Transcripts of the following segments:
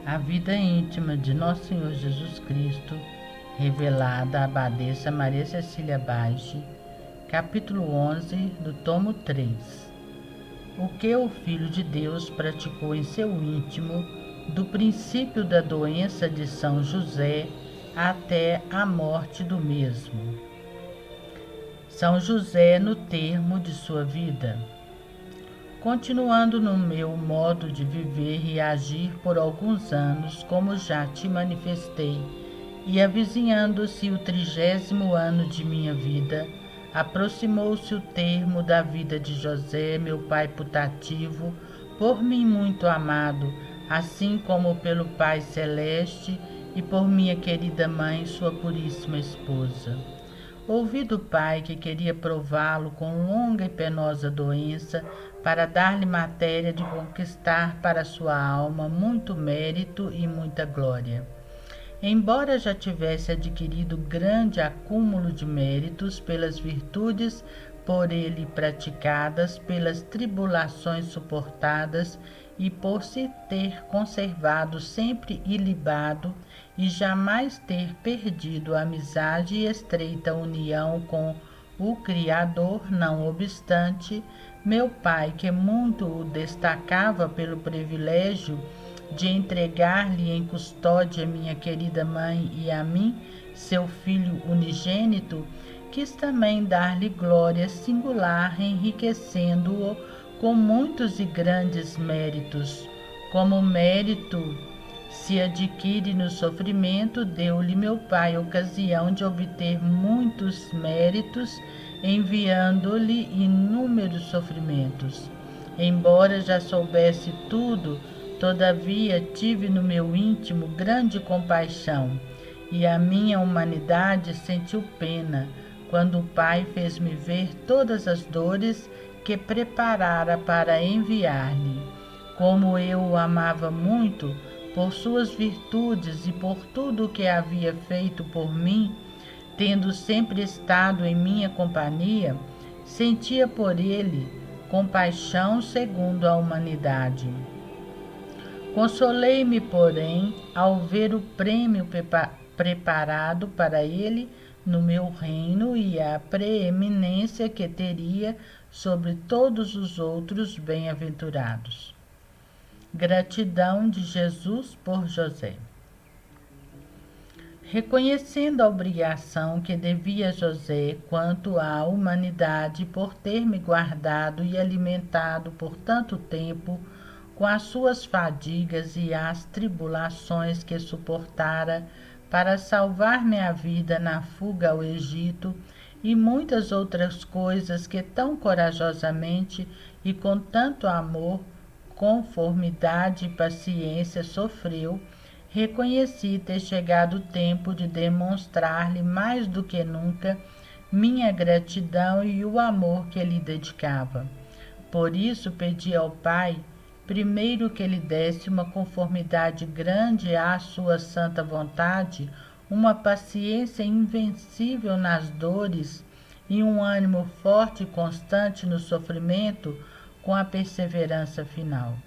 A vida íntima de Nosso Senhor Jesus Cristo, revelada à Abadesa Maria Cecília Bage, capítulo 11 do tomo 3. O que o Filho de Deus praticou em seu íntimo, do princípio da doença de São José até a morte do mesmo. São José no termo de sua vida. Continuando no meu modo de viver e agir por alguns anos, como já te manifestei, e avizinhando-se o 30º ano de minha vida, aproximou-se o termo da vida de José, meu pai putativo, por mim muito amado, assim como pelo Pai Celeste e por minha querida mãe, sua puríssima esposa. Ouvi do pai que queria prová-lo com longa e penosa doença, para dar-lhe matéria de conquistar para sua alma muito mérito e muita glória. Embora já tivesse adquirido grande acúmulo de méritos pelas virtudes por ele praticadas, pelas tribulações suportadas e por se ter conservado sempre ilibado e jamais ter perdido a amizade e estreita união com o Criador, não obstante, meu pai, que muito o destacava pelo privilégio de entregar-lhe em custódia minha querida mãe e a mim, seu filho unigênito, quis também dar-lhe glória singular, enriquecendo-o com muitos e grandes méritos. Como mérito se adquire no sofrimento, deu-lhe meu pai ocasião de obter muitos méritos, enviando-lhe inúmeros sofrimentos. Embora já soubesse tudo, todavia tive no meu íntimo grande compaixão, e a minha humanidade sentiu pena, quando o Pai fez-me ver todas as dores que preparara para enviar-lhe. Como eu o amava muito, por suas virtudes e por tudo o que havia feito por mim, tendo sempre estado em minha companhia, sentia por ele compaixão segundo a humanidade. Consolei-me, porém, ao ver o prêmio preparado para ele no meu reino e a preeminência que teria sobre todos os outros bem-aventurados. Gratidão de Jesus por José. Reconhecendo a obrigação que devia José quanto à humanidade por ter me guardado e alimentado por tanto tempo, com as suas fadigas e as tribulações que suportara para salvar-me a vida na fuga ao Egito, e muitas outras coisas que tão corajosamente e com tanto amor, conformidade e paciência sofreu, reconheci ter chegado o tempo de demonstrar-lhe mais do que nunca minha gratidão e o amor que lhe dedicava. Por isso pedi ao Pai, primeiro, que lhe desse uma conformidade grande à sua santa vontade, uma paciência invencível nas dores e um ânimo forte e constante no sofrimento, com a perseverança final.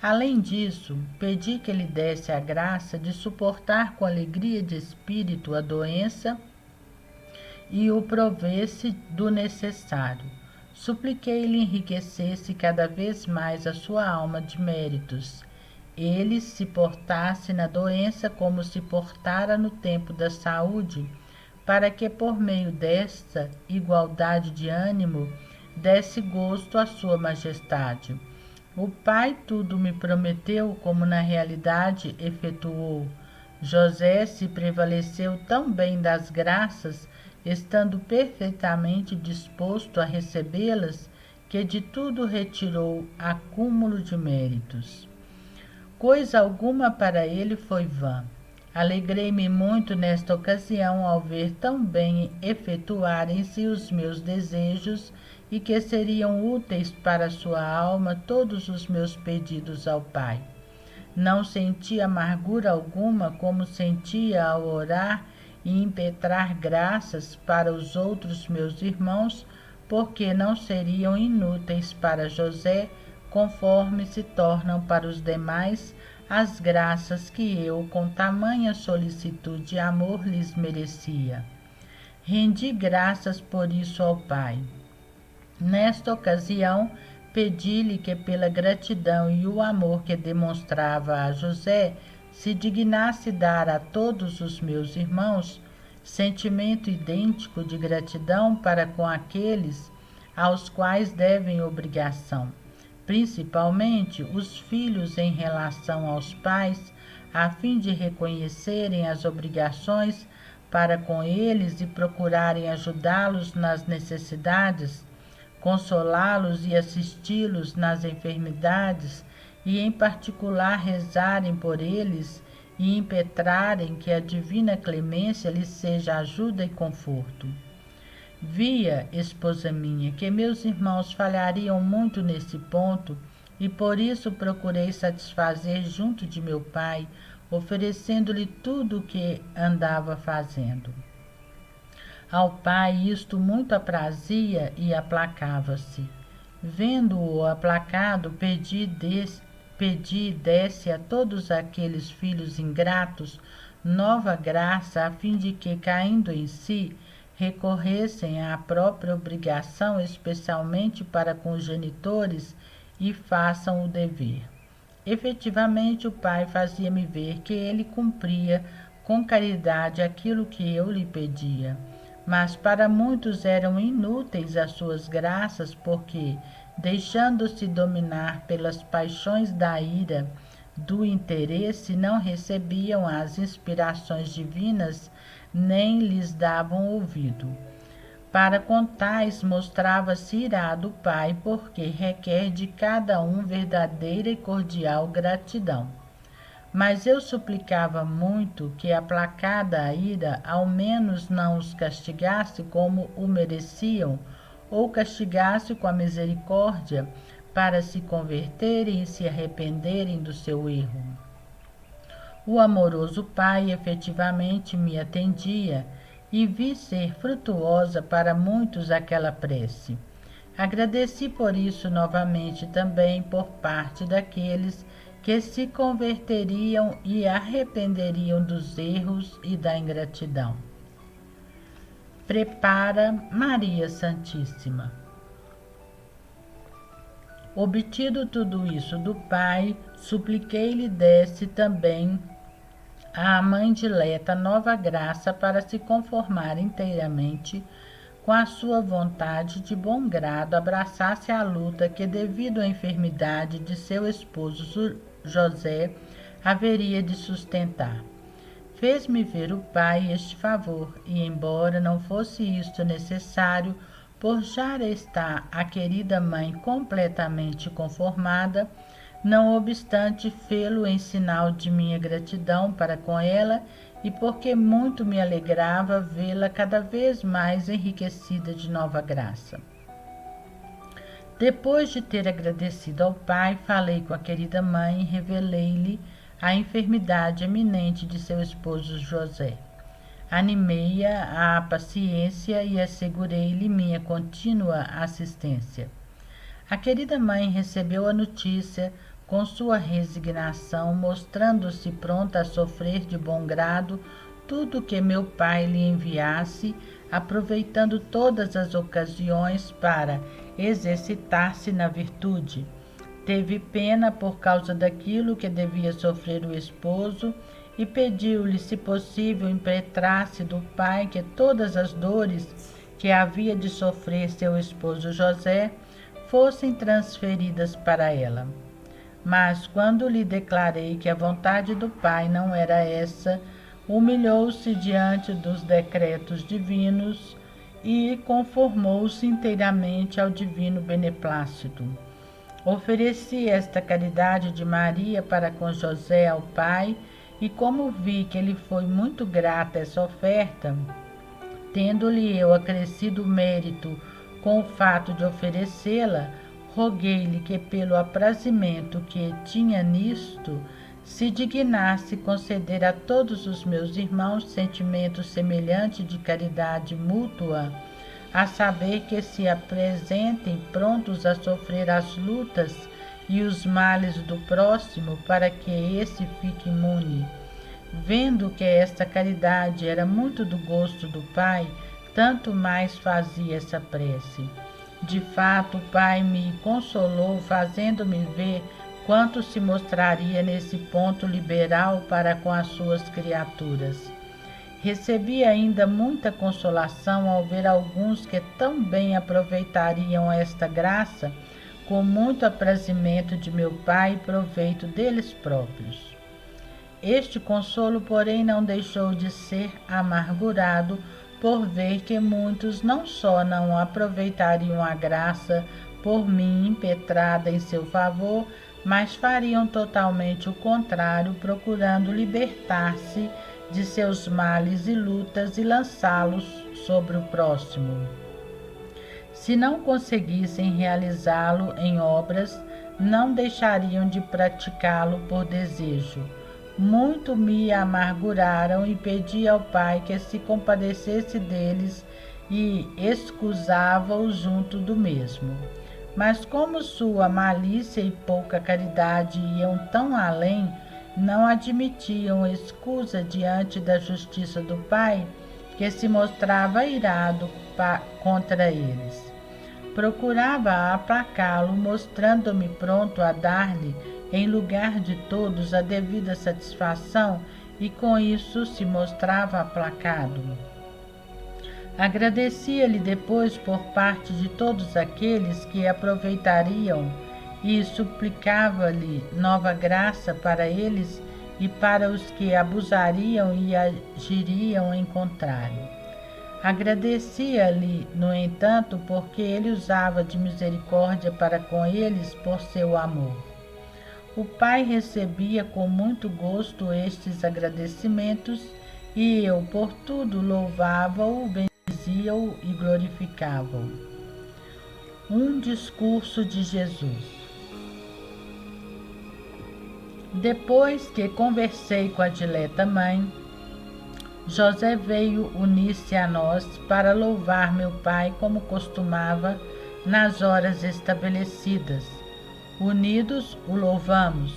Além disso, pedi que lhe desse a graça de suportar com alegria de espírito a doença e o provesse do necessário. Supliquei-lhe enriquecesse cada vez mais a sua alma de méritos. Ele se portasse na doença como se portara no tempo da saúde, para que por meio desta igualdade de ânimo desse gosto à sua majestade. O Pai tudo me prometeu, como na realidade efetuou. José se prevaleceu tão bem das graças, estando perfeitamente disposto a recebê-las, que de tudo retirou acúmulo de méritos. Coisa alguma para ele foi vã. Alegrei-me muito nesta ocasião ao ver tão bem efetuarem-se os meus desejos e que seriam úteis para sua alma todos os meus pedidos ao Pai. Não senti amargura alguma, como sentia ao orar e impetrar graças para os outros meus irmãos, porque não seriam inúteis para José, conforme se tornam para os demais as graças que eu, com tamanha solicitude e amor, lhes merecia. Rendi graças por isso ao Pai. Nesta ocasião, pedi-lhe que, pela gratidão e o amor que demonstrava a José, se dignasse dar a todos os meus irmãos sentimento idêntico de gratidão para com aqueles aos quais devem obrigação, principalmente os filhos em relação aos pais, a fim de reconhecerem as obrigações para com eles e procurarem ajudá-los nas necessidades, consolá-los e assisti-los nas enfermidades, e em particular rezarem por eles e impetrarem que a divina clemência lhes seja ajuda e conforto. Via, esposa minha, que meus irmãos falhariam muito nesse ponto, e por isso procurei satisfazer junto de meu pai, oferecendo-lhe tudo o que andava fazendo. Ao pai isto muito aprazia e aplacava-se. Vendo-o aplacado, pedi e desse a todos aqueles filhos ingratos nova graça, a fim de que, caindo em si, recorressem à própria obrigação, especialmente para com os genitores, e façam o dever. Efetivamente, o pai fazia-me ver que ele cumpria com caridade aquilo que eu lhe pedia, mas para muitos eram inúteis as suas graças, porque, deixando-se dominar pelas paixões da ira, do interesse, não recebiam as inspirações divinas, nem lhes davam ouvido. Para com tais, mostrava-se irado o Pai, porque requer de cada um verdadeira e cordial gratidão. Mas eu suplicava muito que, aplacada a ira, ao menos não os castigasse como o mereciam, ou castigasse com a misericórdia, para se converterem e se arrependerem do seu erro. O amoroso Pai efetivamente me atendia, e vi ser frutuosa para muitos aquela prece. Agradeci por isso novamente também por parte daqueles que se converteriam e arrependeriam dos erros e da ingratidão. Prepara Maria Santíssima. Obtido tudo isso do Pai, supliquei-lhe desse também à Mãe dileta nova graça para se conformar inteiramente com a sua vontade, de bom grado abraçasse a luta que, devido à enfermidade de seu esposo José, haveria de sustentar. Fez-me ver o Pai este favor, e embora não fosse isto necessário, por já estar a querida mãe completamente conformada, não obstante fê-lo em sinal de minha gratidão para com ela, e porque muito me alegrava vê-la cada vez mais enriquecida de nova graça. Depois de ter agradecido ao Pai, falei com a querida mãe e revelei-lhe a enfermidade eminente de seu esposo José. Animei-a à paciência e assegurei-lhe minha contínua assistência. A querida mãe recebeu a notícia com sua resignação, mostrando-se pronta a sofrer de bom grado tudo que meu pai lhe enviasse, aproveitando todas as ocasiões para exercitar-se na virtude. Teve pena por causa daquilo que devia sofrer o esposo e pediu-lhe, se possível, impetrasse do Pai que todas as dores que havia de sofrer seu esposo José fossem transferidas para ela. Mas, quando lhe declarei que a vontade do Pai não era essa, humilhou-se diante dos decretos divinos e conformou-se inteiramente ao divino beneplácito. Ofereci esta caridade de Maria para com José ao Pai, e como vi que ele foi muito grato a essa oferta, tendo-lhe eu acrescido mérito com o fato de oferecê-la, roguei-lhe que, pelo aprazimento que tinha nisto, se dignasse conceder a todos os meus irmãos sentimento semelhante de caridade mútua, a saber, que se apresentem prontos a sofrer as lutas e os males do próximo, para que esse fique imune. Vendo que esta caridade era muito do gosto do Pai, tanto mais fazia essa prece. De fato, o Pai me consolou, fazendo-me ver quanto se mostraria nesse ponto liberal para com as suas criaturas. Recebi ainda muita consolação ao ver alguns que tão bem aproveitariam esta graça, com muito aprazimento de meu Pai e proveito deles próprios. Este consolo, porém, não deixou de ser amargurado por ver que muitos não só não aproveitariam a graça por mim impetrada em seu favor, mas fariam totalmente o contrário, procurando libertar-se de seus males e lutas e lançá-los sobre o próximo. Se não conseguissem realizá-lo em obras, não deixariam de praticá-lo por desejo. Muito me amarguraram e pedi ao Pai que se compadecesse deles e excusava-os junto do mesmo. Mas como sua malícia e pouca caridade iam tão além, não admitiam escusa diante da justiça do Pai, que se mostrava irado contra eles. Procurava aplacá-lo, mostrando-me pronto a dar-lhe, em lugar de todos, a devida satisfação, e com isso se mostrava aplacado. Agradecia-lhe depois por parte de todos aqueles que aproveitariam e suplicava-lhe nova graça para eles e para os que abusariam e agiriam em contrário. Agradecia-lhe, no entanto, porque ele usava de misericórdia para com eles por seu amor. O Pai recebia com muito gosto estes agradecimentos e eu, por tudo, louvava-o, bendizia-o e glorificava-o. Um discurso de Jesus. Depois que conversei com a dileta mãe, José veio unir-se a nós para louvar meu Pai como costumava nas horas estabelecidas. Unidos o louvamos.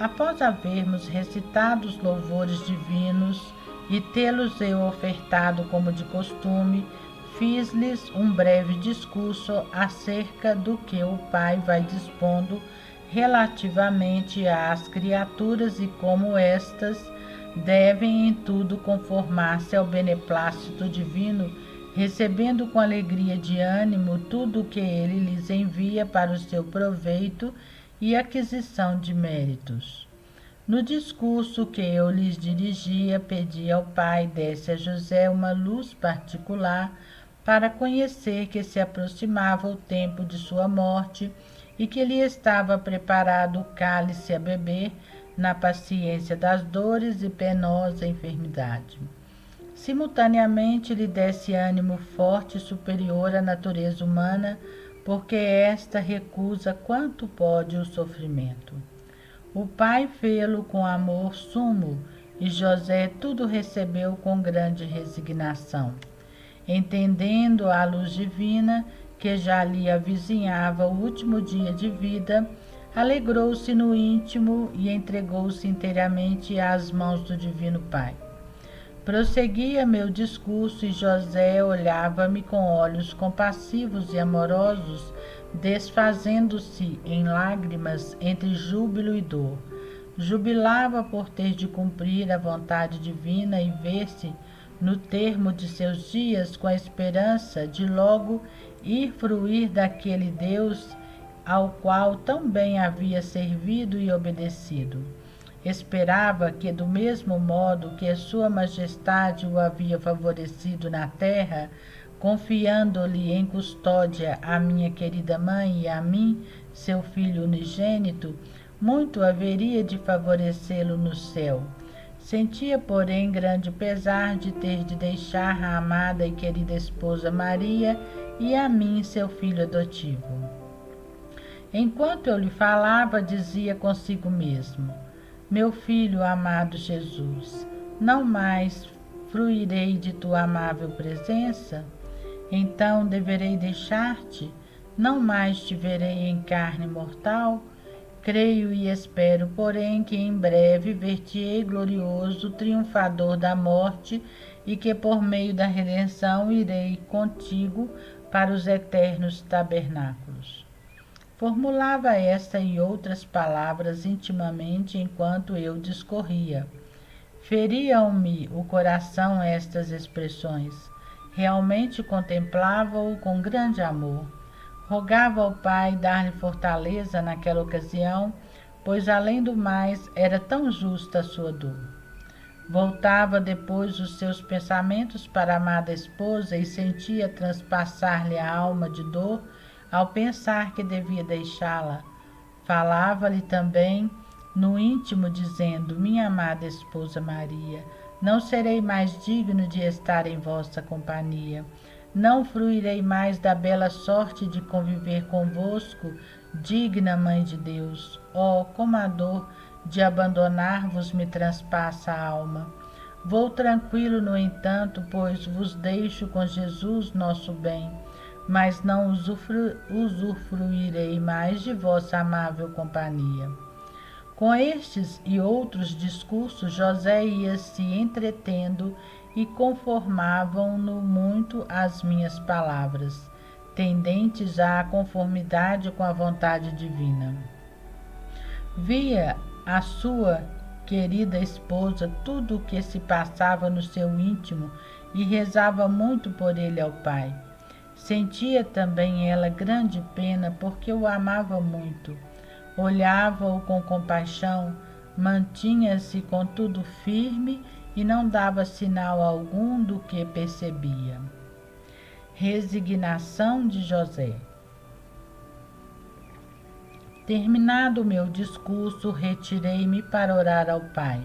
Após havermos recitado os louvores divinos e tê-los eu ofertado como de costume, fiz-lhes um breve discurso acerca do que o Pai vai dispondo relativamente às criaturas e como estas devem em tudo conformar-se ao beneplácito divino, recebendo com alegria de ânimo tudo o que ele lhes envia para o seu proveito e aquisição de méritos. No discurso que eu lhes dirigia, pedi ao Pai desse a José uma luz particular para conhecer que se aproximava o tempo de sua morte e que lhe estava preparado o cálice a beber na paciência das dores e penosa enfermidade. Simultaneamente lhe desse ânimo forte e superior à natureza humana, porque esta recusa quanto pode o sofrimento. O Pai fê-lo com amor sumo, e José tudo recebeu com grande resignação. Entendendo a luz divina, que já lhe avizinhava o último dia de vida, alegrou-se no íntimo e entregou-se inteiramente às mãos do Divino Pai. Prosseguia meu discurso e José olhava-me com olhos compassivos e amorosos, desfazendo-se em lágrimas entre júbilo e dor. Jubilava por ter de cumprir a vontade divina e ver-se, no termo de seus dias, com a esperança de logo ir fruir daquele Deus ao qual tão bem havia servido e obedecido. Esperava que, do mesmo modo que Sua Majestade o havia favorecido na terra, confiando-lhe em custódia a minha querida mãe e a mim, seu filho unigênito, muito haveria de favorecê-lo no céu. Sentia, porém, grande pesar de ter de deixar a amada e querida esposa Maria e a mim, seu filho adotivo. Enquanto eu lhe falava, dizia consigo mesmo: meu filho amado Jesus, não mais fruirei de tua amável presença? Então deverei deixar-te? Não mais te verei em carne mortal? Creio e espero, porém, que em breve ver-te-ei glorioso, triunfador da morte, e que por meio da redenção irei contigo para os eternos tabernáculos. Formulava esta e outras palavras intimamente enquanto eu discorria. Feriam-me o coração estas expressões. Realmente contemplava-o com grande amor. Rogava ao Pai dar-lhe fortaleza naquela ocasião, pois além do mais era tão justa a sua dor. Voltava depois os seus pensamentos para a amada esposa e sentia transpassar-lhe a alma de dor ao pensar que devia deixá-la. Falava-lhe também no íntimo, dizendo: minha amada esposa Maria, não serei mais digno de estar em vossa companhia. Não fruirei mais da bela sorte de conviver convosco, digna Mãe de Deus. Oh, como a dor de abandonar-vos me transpassa a alma. Vou tranquilo, no entanto, pois vos deixo com Jesus, nosso bem, mas não usufruirei mais de vossa amável companhia. Com estes e outros discursos, José ia se entretendo e conformavam-no muito as minhas palavras, tendentes à conformidade com a vontade divina. Via a sua querida esposa tudo o que se passava no seu íntimo e rezava muito por ele ao Pai. Sentia também ela grande pena, porque o amava muito. Olhava-o com compaixão, mantinha-se contudo firme e não dava sinal algum do que percebia. Resignação de José. Terminado o meu discurso, retirei-me para orar ao Pai.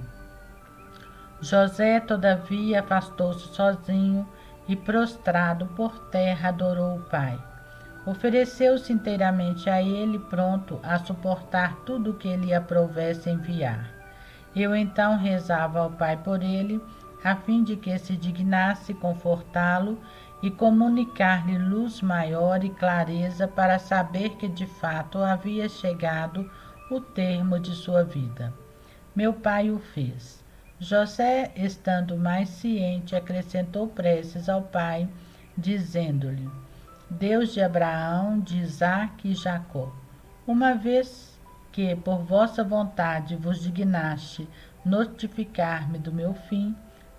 José, todavia, afastou-se sozinho e, prostrado por terra, adorou o Pai. Ofereceu-se inteiramente a ele, pronto a suportar tudo o que lhe aprovesse enviar. Eu então rezava ao Pai por ele, a fim de que se dignasse confortá-lo e comunicar-lhe luz maior e clareza para saber que de fato havia chegado o termo de sua vida. Meu Pai o fez. José, estando mais ciente, acrescentou preces ao Pai, dizendo-lhe: Deus de Abraão, de Isaque e Jacó, uma vez que por vossa vontade vos dignaste notificar-me do meu fim,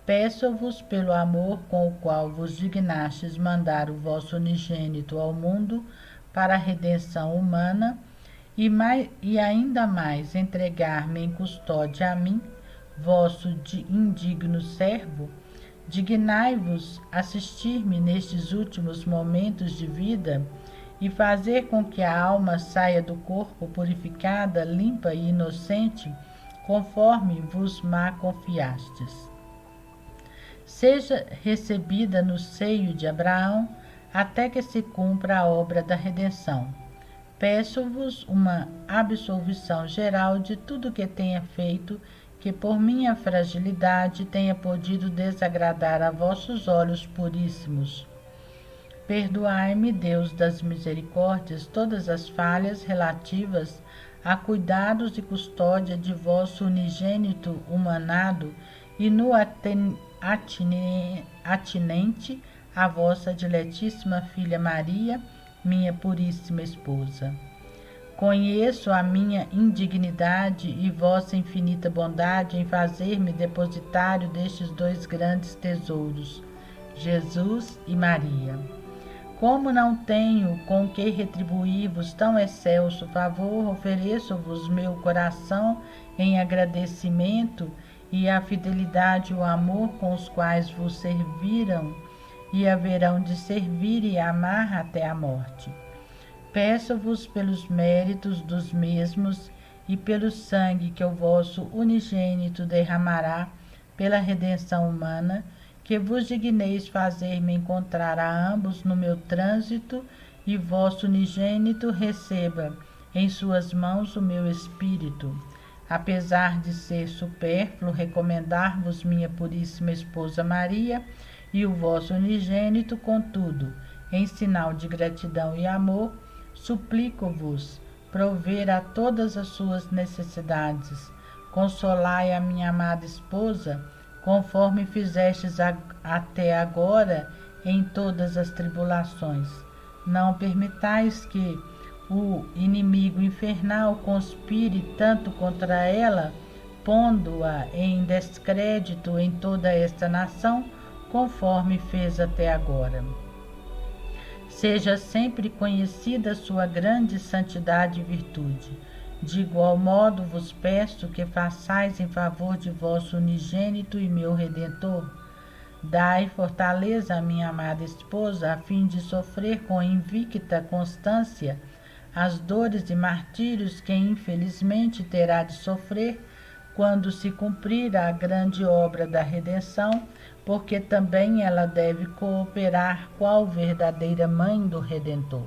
peço-vos pelo amor com o qual vos dignastes mandar o vosso unigênito ao mundo para a redenção humana e ainda mais entregar-me em custódia a mim, vosso indigno servo, dignai-vos assistir-me nestes últimos momentos de vida e fazer com que a alma saia do corpo purificada, limpa e inocente, conforme vos má confiastes. Seja recebida no seio de Abraão, até que se cumpra a obra da redenção. Peço-vos uma absolvição geral de tudo que tenha feito, que por minha fragilidade tenha podido desagradar a vossos olhos puríssimos. Perdoai-me, Deus das misericórdias, todas as falhas relativas a cuidados e custódia de vosso unigênito humanado e no atinente a vossa diletíssima filha Maria, minha puríssima esposa. Conheço a minha indignidade e vossa infinita bondade em fazer-me depositário destes dois grandes tesouros, Jesus e Maria. Como não tenho com que retribuir-vos tão excelso favor, ofereço-vos meu coração em agradecimento e a fidelidade e o amor com os quais vos serviram e haverão de servir e amar até a morte. Peço-vos pelos méritos dos mesmos e pelo sangue que o vosso unigênito derramará pela redenção humana, que vos digneis fazer-me encontrar a ambos no meu trânsito e vosso unigênito receba em suas mãos o meu espírito. Apesar de ser supérfluo recomendar-vos minha puríssima esposa Maria e o vosso unigênito, contudo, em sinal de gratidão e amor, suplico-vos, prover a todas as suas necessidades. Consolai a minha amada esposa, conforme fizestes até agora em todas as tribulações. Não permitais que o inimigo infernal conspire tanto contra ela, pondo-a em descrédito em toda esta nação, conforme fez até agora. Seja sempre conhecida sua grande santidade e virtude. De igual modo vos peço que façais em favor de vosso unigênito e meu Redentor. Dai fortaleza à minha amada esposa, a fim de sofrer com invicta constância as dores e martírios que infelizmente terá de sofrer quando se cumprir a grande obra da redenção, porque também ela deve cooperar qual verdadeira mãe do Redentor.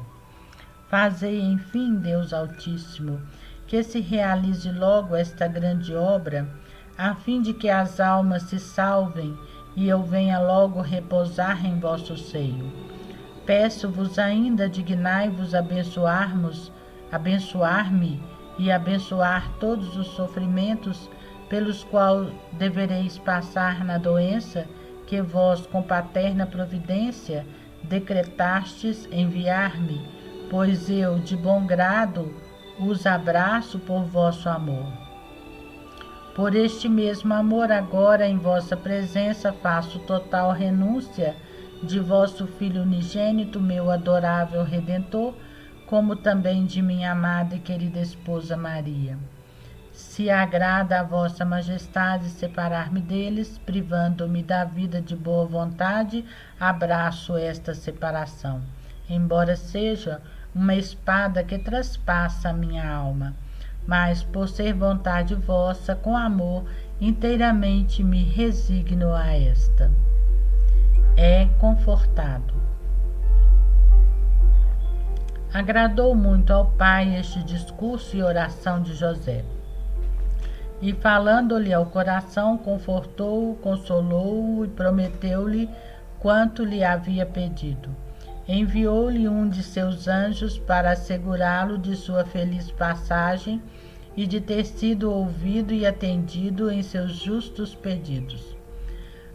Fazei, enfim, Deus Altíssimo, que se realize logo esta grande obra, a fim de que as almas se salvem e eu venha logo repousar em vosso seio. Peço-vos ainda, dignai-vos abençoar-me e abençoar todos os sofrimentos pelos quais devereis passar na doença que vós, com paterna providência, decretastes enviar-me, pois eu, de bom grado, os abraço por vosso amor. Por este mesmo amor, agora em vossa presença faço total renúncia de vosso Filho unigênito, meu adorável Redentor, como também de minha amada e querida esposa Maria. Se agrada a vossa majestade separar-me deles, privando-me da vida de boa vontade, abraço esta separação, embora seja uma espada que traspassa a minha alma. Mas, por ser vontade vossa, com amor, inteiramente me resigno a esta. É confortado. Agradou muito ao Pai este discurso e oração de José. E falando-lhe ao coração, confortou-o, consolou-o e prometeu-lhe quanto lhe havia pedido. Enviou-lhe um de seus anjos para assegurá-lo de sua feliz passagem e de ter sido ouvido e atendido em seus justos pedidos.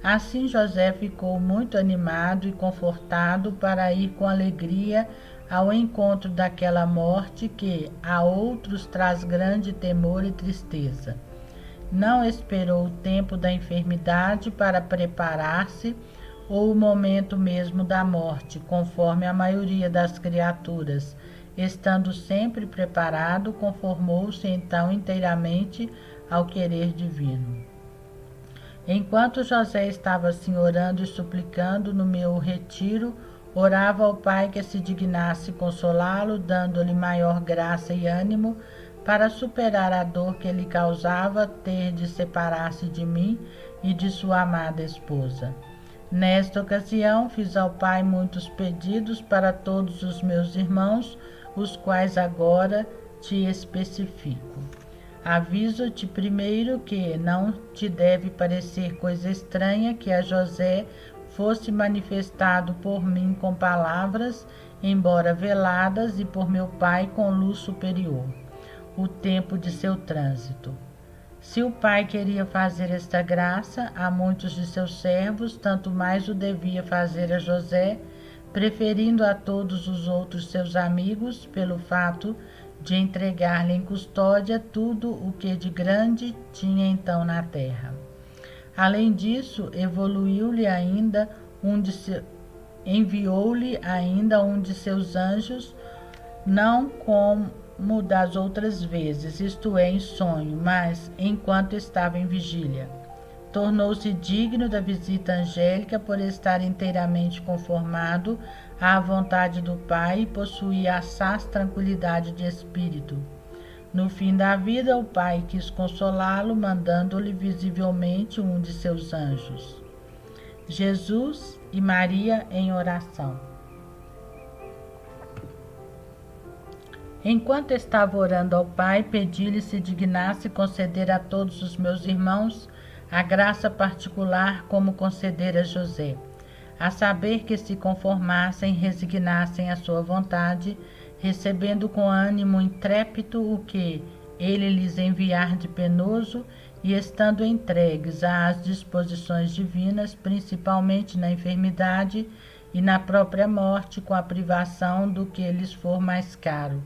Assim José ficou muito animado e confortado para ir com alegria ao encontro daquela morte que a outros traz grande temor e tristeza. Não esperou o tempo da enfermidade para preparar-se ou o momento mesmo da morte, conforme a maioria das criaturas. Estando sempre preparado, conformou-se então inteiramente ao querer divino. Enquanto José estava assim orando e suplicando no meu retiro, orava ao Pai que se dignasse consolá-lo, dando-lhe maior graça e ânimo para superar a dor que lhe causava ter de separar-se de mim e de sua amada esposa. Nesta ocasião, fiz ao Pai muitos pedidos para todos os meus irmãos, os quais agora te especifico. Aviso-te primeiro que não te deve parecer coisa estranha que a José fosse manifestado por mim com palavras, embora veladas, e por meu Pai com luz superior, o tempo de seu trânsito. Se o Pai queria fazer esta graça a muitos de seus servos, tanto mais o devia fazer a José, preferindo a todos os outros seus amigos, pelo fato de entregar-lhe em custódia tudo o que de grande tinha então na terra. Além disso, enviou-lhe ainda um de seus anjos, não como das outras vezes, isto é, em sonho, mas enquanto estava em vigília. Tornou-se digno da visita angélica por estar inteiramente conformado à vontade do Pai e possuía assaz tranquilidade de espírito. No fim da vida, o Pai quis consolá-lo, mandando-lhe visivelmente um de seus anjos. Jesus e Maria em oração. Enquanto estava orando ao Pai, pedi-lhe se dignasse conceder a todos os meus irmãos a graça particular como concedera a José, a saber que se conformassem e resignassem à sua vontade, recebendo com ânimo intrépido o que ele lhes enviar de penoso e estando entregues às disposições divinas, principalmente na enfermidade e na própria morte, com a privação do que lhes for mais caro.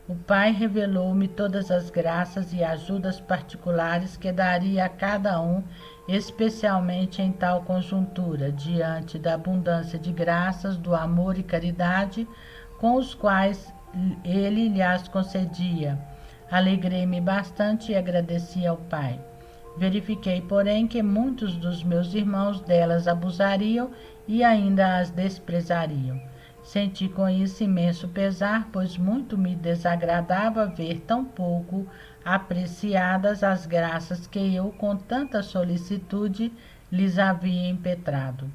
O Pai revelou-me todas as graças e ajudas particulares que daria a cada um, especialmente em tal conjuntura, diante da abundância de graças, do amor e caridade com os quais ele lhes concedia. Alegrei-me bastante e agradeci ao Pai. Verifiquei, porém, que muitos dos meus irmãos delas abusariam e ainda as desprezariam. Senti com isso imenso pesar, pois muito me desagradava ver tão pouco apreciadas as graças que eu, com tanta solicitude, lhes havia impetrado.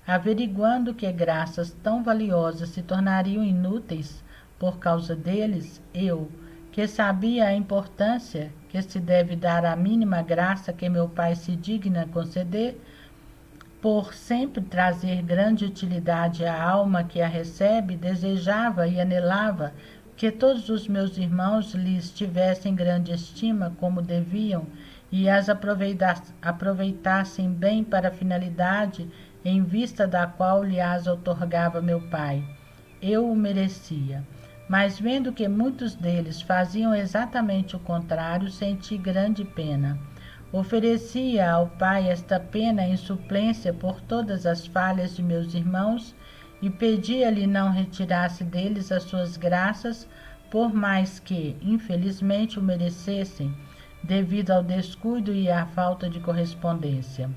Averiguando que graças tão valiosas se tornariam inúteis por causa deles, eu, que sabia a importância que se deve dar à mínima graça que meu Pai se digna conceder, por sempre trazer grande utilidade à alma que a recebe, desejava e anelava que todos os meus irmãos lhes tivessem grande estima, como deviam, e as aproveitassem bem para a finalidade em vista da qual lhes outorgava meu Pai. Eu o merecia. Mas vendo que muitos deles faziam exatamente o contrário, senti grande pena. Oferecia ao Pai esta pena em suplência por todas as falhas de meus irmãos e pedia-lhe não retirasse deles as suas graças, por mais que, infelizmente, o merecessem, devido ao descuido e à falta de correspondência.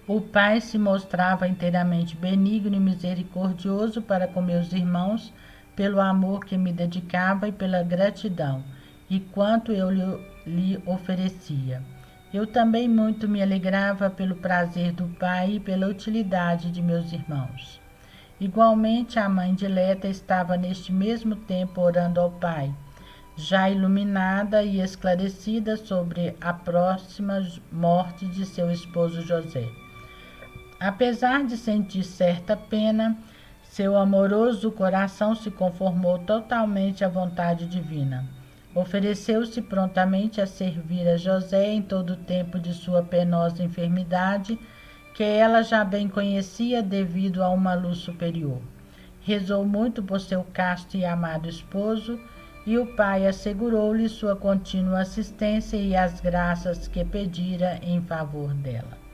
O Pai se mostrava inteiramente benigno e misericordioso para com meus irmãos, pelo amor que me dedicava e pela gratidão, e quanto eu lhe oferecia. Eu também muito me alegrava pelo prazer do Pai e pela utilidade de meus irmãos. Igualmente, a mãe dileta estava neste mesmo tempo orando ao Pai, já iluminada e esclarecida sobre a próxima morte de seu esposo José. Apesar de sentir certa pena, seu amoroso coração se conformou totalmente à vontade divina. Ofereceu-se prontamente a servir a José em todo o tempo de sua penosa enfermidade, que ela já bem conhecia devido a uma luz superior. Rezou muito por seu casto e amado esposo, e o Pai assegurou-lhe sua contínua assistência e as graças que pedira em favor dela.